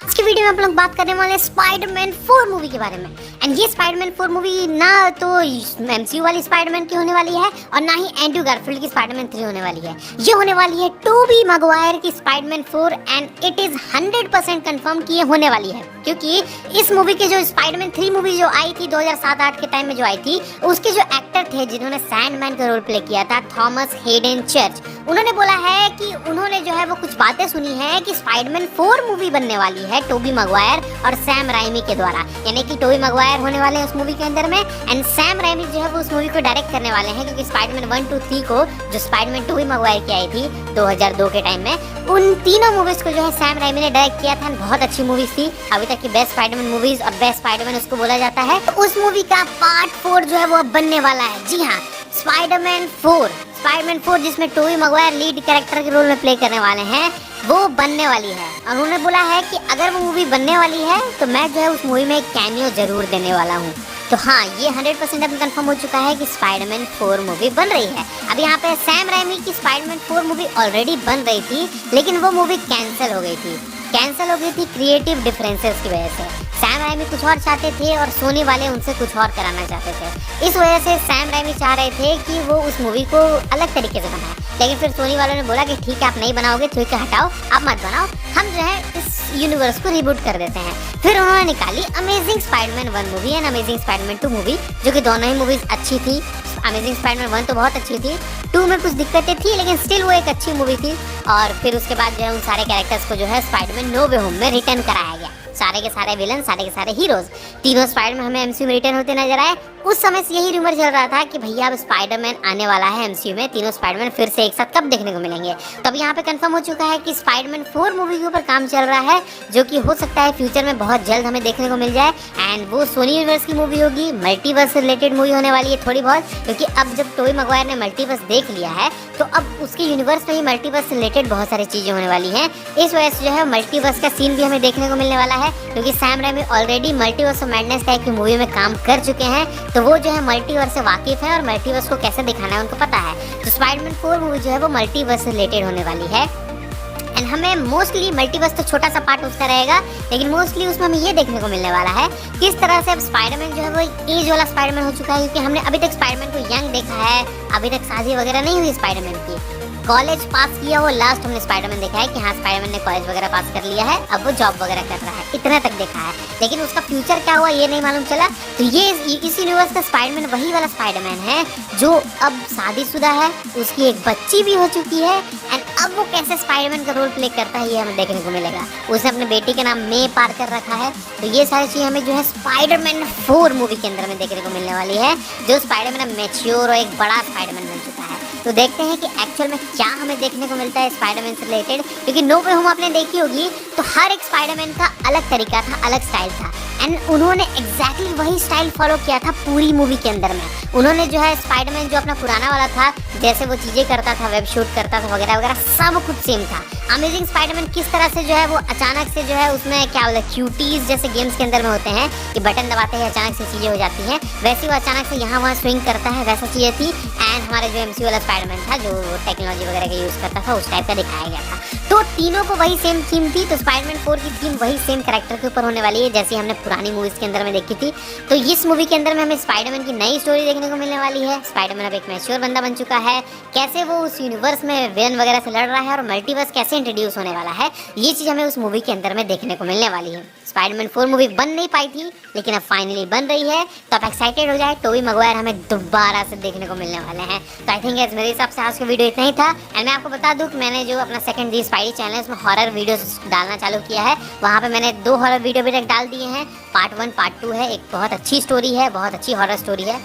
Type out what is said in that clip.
आज की वीडियो में आप लोग बात करने वाले हैं स्पाइडरमैन 4 मूवी के बारे में। एंड ये स्पाइडरमैन 4 मूवी ना तो एमसीयू वाली स्पाइडरमैन की होने वाली है और ना ही एंड्रू गारफील्ड की स्पाइडरमैन 3 होने वाली है। ये होने वाली है टोबी मैगवायर की Spiderman 4 and it is 100% confirm कि ये होने वाली है, क्योंकि इस मूवी के जो स्पाइडरमैन 3 मूवी जो आई थी 2007-8 के टाइम में जो आई थी, उसके जो एक्टर थे जिन्होंने सैंडमैन का रोल प्ले किया था, थॉमस हेडन चर्च, उन्होंने बोला है कि उन्होंने जो है वो कुछ बातें सुनी है कि स्पाइडरमैन 4 मूवी बनने वाली है टोबी मैगवायर और सैम राइमी के द्वारा। यानी कि टोबी मैगवायर होने वाले हैं उस मूवी के अंदर में एंड सैम राइमी जो है वो उस मूवी को डायरेक्ट करने वाले हैं, क्योंकि स्पाइडरमैन 1, 2, 3 को जो स्पाइडरमैन टोबी मैगवायर की आई थी 2002 के टाइम में, उन तीनों मूवीज को जो है सैम राइमी ने डायरेक्ट किया था। बहुत अच्छी मूवीज थी, अभी तक की बेस्ट स्पाइडरमैन मूवीज और बेस्ट स्पाइडरमैन उसको बोला जाता है। तो उस मूवी का पार्ट 4 जो है वो अब बनने वाला है। जी हाँ, स्पाइडरमैन 4 जिसमें टोबी मैगवायर लीड कैरेक्टर के रोल में प्ले करने वाले हैं, वो बनने वाली है। और उन्होंने बोला है कि अगर वो मूवी बनने वाली है तो मैं जो है उस मूवी में एक कैमियो जरूर देने वाला हूँ। तो हाँ, ये 100% अब कंफर्म हो चुका है कि स्पाइडरमैन 4 मूवी बन रही है। अब यहाँ पे सैम राइमी की स्पाइडरमैन 4 मूवी ऑलरेडी बन रही थी, लेकिन वो मूवी कैंसिल हो गई थी क्रिएटिव डिफरेंसेस की वजह से। सैम राइमी कुछ और चाहते थे और सोनी वाले उनसे कुछ और कराना चाहते थे। इस वजह से सैम राइमी चाह रहे थे कि वो उस मूवी को अलग तरीके से बनाए, लेकिन फिर सोनी वालों ने बोला कि ठीक है, आप नहीं बनाओगे, ठीक है, हटाओ, आप मत बनाओ, हम जो है इस यूनिवर्स को रिबूट कर देते हैं। फिर उन्होंने निकाली amazing Spiderman 1 movie and amazing Spiderman 2 movie, जो कि दोनों ही मूवीज अच्छी थी। अमेजिंग स्पाइडरमैन 1 तो बहुत अच्छी थी, 2 में कुछ दिक्कतें थी, लेकिन स्टिल वो एक अच्छी मूवी थी। और फिर उसके बाद जो है उन सारे कैरेक्टर्स को जो है स्पाइडरमैन नो वे होम में रिटर्न कराया गया। सारे के सारे विलन, सारे के सारे हीरोज, तीनों स्पाइडरमैन हमें एमसीयू में रिटर्न होते नजर आए। उस समय से यही रूमर चल रहा था कि भैया अब स्पाइडरमैन आने वाला है एमसीयू में, तीनों स्पाइडरमैन फिर से एक साथ कब देखने को मिलेंगे। तो अब यहाँ पे कंफर्म हो चुका है कि स्पाइडरमैन 4 मूवी के ऊपर काम चल रहा है, जो कि हो सकता है फ्यूचर में बहुत जल्द हमें देखने को मिल जाए। एंड वो सोनी यूनिवर्स की मूवी होगी, मल्टीवर्स से रिलेटेड मूवी होने वाली है थोड़ी बहुत, क्योंकि अब जब टोबी मैगवायर ने मल्टीवर्स देख लिया है तो अब उसके यूनिवर्स में ही मल्टीवर्स से रिलेटेड बहुत सारी चीजें होने वाली हैं। इस वजह से जो है मल्टीवर्स का सीन भी हमें देखने को मिलने वाला है, क्योंकि Sam Raimi already multiverse of madness type की मूवी में काम कर चुके हैं, तो वो जो है मल्टीवर्स से वाकिफ है और मल्टीवर्स को कैसे दिखाना है उनको पता है। तो स्पाइडरमैन 4 मूवी जो है वो मल्टीवर्स से रिलेटेड होने वाली है। एंड हमें मोस्टली मल्टीवर्स तो छोटा सा पार्ट उसका रहेगा, लेकिन मोस्टली उसमें हमें ये देखने को मिलने वाला है किस तरह से अब स्पाइडरमैन जो है वो एज वाला स्पाइडरमैन हो चुका है, क्योंकि हमने अभी तक स्पाइडरमैन को यंग देखा है, अभी तक शादी वगैरह नहीं हुई स्पाइडरमैन की। कॉलेज पास किया वो लास्ट हमने स्पाइडरमैन देखा है कि हाँ, स्पाइडरमैन ने कॉलेज वगैरह पास कर लिया है, अब वो जॉब वगैरह कर रहा है, इतना तक देखा है, लेकिन उसका फ्यूचर क्या हुआ ये नहीं मालूम चला। तो ये इस यूनिवर्स का स्पाइडरमैन वही वाला स्पाइडरमैन है जो अब शादीशुदा है, उसकी एक बच्ची भी हो चुकी है, एंड अब वो कैसे स्पाइडरमैन का रोल प्ले करता है ये हमें देखने को मिलेगा। उसने अपने बेटी का नाम मे पार कर रखा है। तो ये सारी चीज़ हमें जो है स्पाइडरमैन 4 मूवी के अंदर में देखने को मिलने वाली है, जो स्पाइडरमैन मैच्योर और एक बड़ा स्पाइडरमैन बन चुका है। तो देखते हैं कि एक्चुअल में क्या हमें देखने को मिलता है स्पाइडरमैन से रिलेटेड, क्योंकि नो वे होम आपने देखी होगी तो हर एक स्पाइडरमैन का अलग तरीका था, अलग स्टाइल था, एंड उन्होंने एग्जैक्टली वही स्टाइल फॉलो किया था पूरी मूवी के अंदर में। उन्होंने जो है स्पाइडरमैन जो अपना पुराना वाला था, जैसे वो चीज़ें करता था, वेब शूट करता था वगैरह वगैरह, सब कुछ सेम था। अमेजिंग स्पाइडरमैन किस तरह से जो है वो अचानक से जो है उसमें क्या बोलते हैं, क्यूटीज जैसे गेम्स के अंदर में होते हैं कि बटन दबाते हैं अचानक से चीज़ें हो जाती हैं, वैसे वो अचानक से यहाँ वहाँ स्विंग करता है, वैसा चीज़ें थी। एंड हमारे जो एमसीयू वाला स्पाइडरमैन था जो टेक्नोलॉजी वगैरह का यूज़ करता था, उस टाइप का दिखाया गया था। तो तीनों को वही सेम थीम थी, तो स्पाइडरमैन 4 की थीम वही सेम कैरेक्टर के ऊपर होने वाली है जैसी हमने पुरानी मूवीज़ के अंदर में देखी थी। तो इस मूवी के अंदर में हमें स्पाइडरमैन की नई स्टोरी देखने को मिलने वाली है। स्पाइडरमैन अब एक मैच्योर बंदा बन चुका है, कैसे वो उस यूनिवर्स में विलन वगैरह से लड़ रहा है और मल्टीवर्स कैसे इंट्रोड्यूस होने वाला है, ये चीज़ हमें उस मूवी के अंदर में देखने को मिलने वाली है। स्पाइडरमैन 4 मूवी बन नहीं पाई थी, लेकिन अब फाइनली बन रही है, तो आप एक्साइटेड हो जाए, टोबी मैगवायर हमें दोबारा से देखने को मिलने वाले हैं। तो आई थिंक मेरे हिसाब से आज का वीडियो इतना ही था। एंड मैं आपको बता दूं कि मैंने जो अपना सेकंड दी स्पाइडी चैनल है उसमें हॉरर वीडियोस डालना चालू किया है। वहाँ पे मैंने 2 हॉरर वीडियो अभी तक डाल दिए हैं, पार्ट 1 पार्ट 2 है। एक बहुत अच्छी स्टोरी है, बहुत अच्छी हॉरर स्टोरी है,